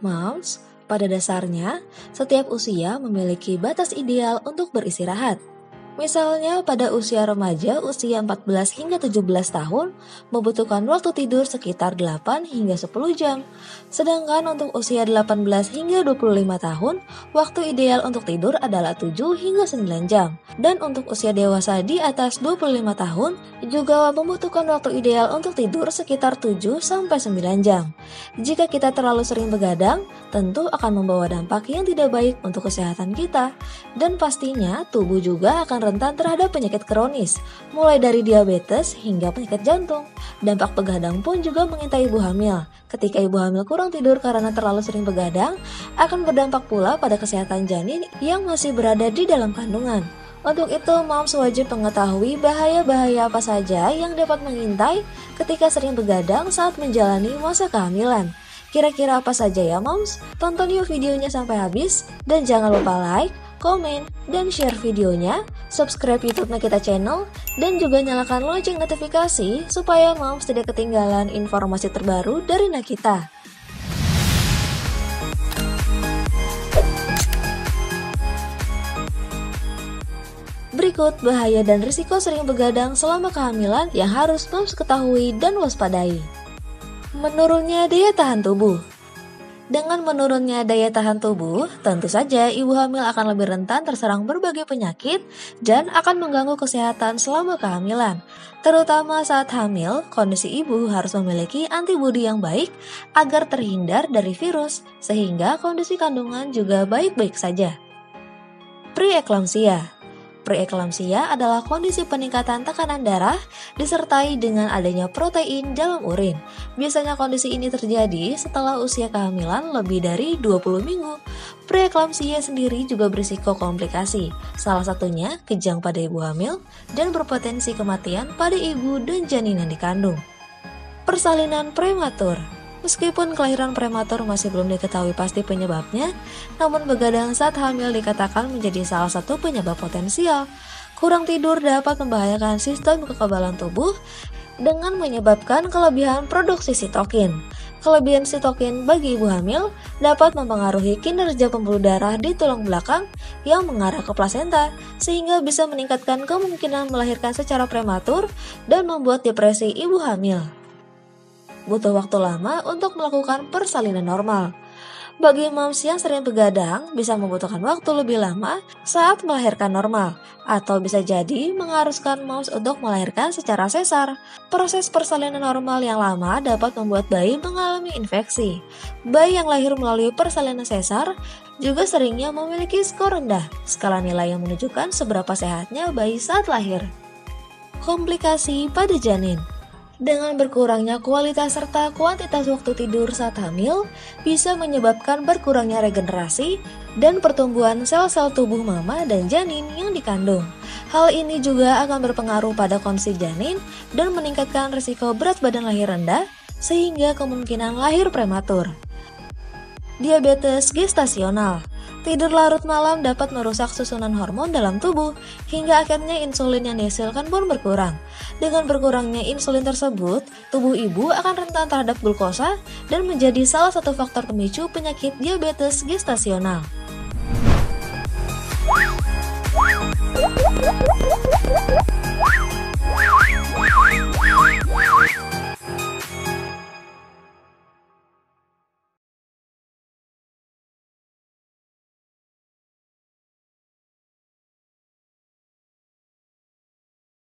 Moms, pada dasarnya, setiap usia memiliki batas ideal untuk beristirahat. Misalnya pada usia remaja usia 14 hingga 17 tahun membutuhkan waktu tidur sekitar 8 hingga 10 jam. Sedangkan untuk usia 18 hingga 25 tahun, waktu ideal untuk tidur adalah 7 hingga 9 jam. Dan untuk usia dewasa di atas 25 tahun juga membutuhkan waktu ideal untuk tidur sekitar 7 sampai 9 jam. Jika kita terlalu sering begadang, tentu akan membawa dampak yang tidak baik untuk kesehatan kita. Dan pastinya tubuh juga akan rentan terhadap penyakit kronis, mulai dari diabetes hingga penyakit jantung. Dampak begadang pun juga mengintai ibu hamil. Ketika ibu hamil kurang tidur karena terlalu sering begadang, akan berdampak pula pada kesehatan janin yang masih berada di dalam kandungan. Untuk itu, moms wajib mengetahui bahaya-bahaya apa saja yang dapat mengintai ketika sering begadang saat menjalani masa kehamilan. Kira-kira apa saja ya moms? Tonton yuk videonya sampai habis dan jangan lupa like, komen, dan share videonya, subscribe YouTube Nakita Channel, dan juga nyalakan lonceng notifikasi supaya moms tidak ketinggalan informasi terbaru dari Nakita. Berikut bahaya dan risiko sering begadang selama kehamilan yang harus moms ketahui dan waspadai. Menurunnya daya tahan tubuh. Dengan menurunnya daya tahan tubuh, tentu saja ibu hamil akan lebih rentan terserang berbagai penyakit dan akan mengganggu kesehatan selama kehamilan. Terutama saat hamil, kondisi ibu harus memiliki antibodi yang baik agar terhindar dari virus, sehingga kondisi kandungan juga baik-baik saja. Preeklamsia. Preeklamsia adalah kondisi peningkatan tekanan darah disertai dengan adanya protein dalam urin. Biasanya kondisi ini terjadi setelah usia kehamilan lebih dari 20 minggu. Preeklamsia sendiri juga berisiko komplikasi, salah satunya kejang pada ibu hamil dan berpotensi kematian pada ibu dan janin yang dikandung. Persalinan prematur. Meskipun kelahiran prematur masih belum diketahui pasti penyebabnya, namun begadang saat hamil dikatakan menjadi salah satu penyebab potensial. Kurang tidur dapat membahayakan sistem kekebalan tubuh dengan menyebabkan kelebihan produksi sitokin. Kelebihan sitokin bagi ibu hamil dapat mempengaruhi kinerja pembuluh darah di tulang belakang yang mengarah ke plasenta, sehingga bisa meningkatkan kemungkinan melahirkan secara prematur dan membuat depresi ibu hamil. Butuh waktu lama untuk melakukan persalinan normal. Bagi moms yang sering begadang, bisa membutuhkan waktu lebih lama saat melahirkan normal, atau bisa jadi mengharuskan moms untuk melahirkan secara sesar. Proses persalinan normal yang lama dapat membuat bayi mengalami infeksi. Bayi yang lahir melalui persalinan sesar juga seringnya memiliki skor rendah, skala nilai yang menunjukkan seberapa sehatnya bayi saat lahir. Komplikasi pada janin. Dengan berkurangnya kualitas serta kuantitas waktu tidur saat hamil, bisa menyebabkan berkurangnya regenerasi dan pertumbuhan sel-sel tubuh mama dan janin yang dikandung. Hal ini juga akan berpengaruh pada kondisi janin dan meningkatkan risiko berat badan lahir rendah, sehingga kemungkinan lahir prematur. Diabetes gestasional. Tidur larut malam dapat merusak susunan hormon dalam tubuh, hingga akhirnya insulin yang dihasilkan pun berkurang. Dengan berkurangnya insulin tersebut, tubuh ibu akan rentan terhadap glukosa dan menjadi salah satu faktor pemicu penyakit diabetes gestasional.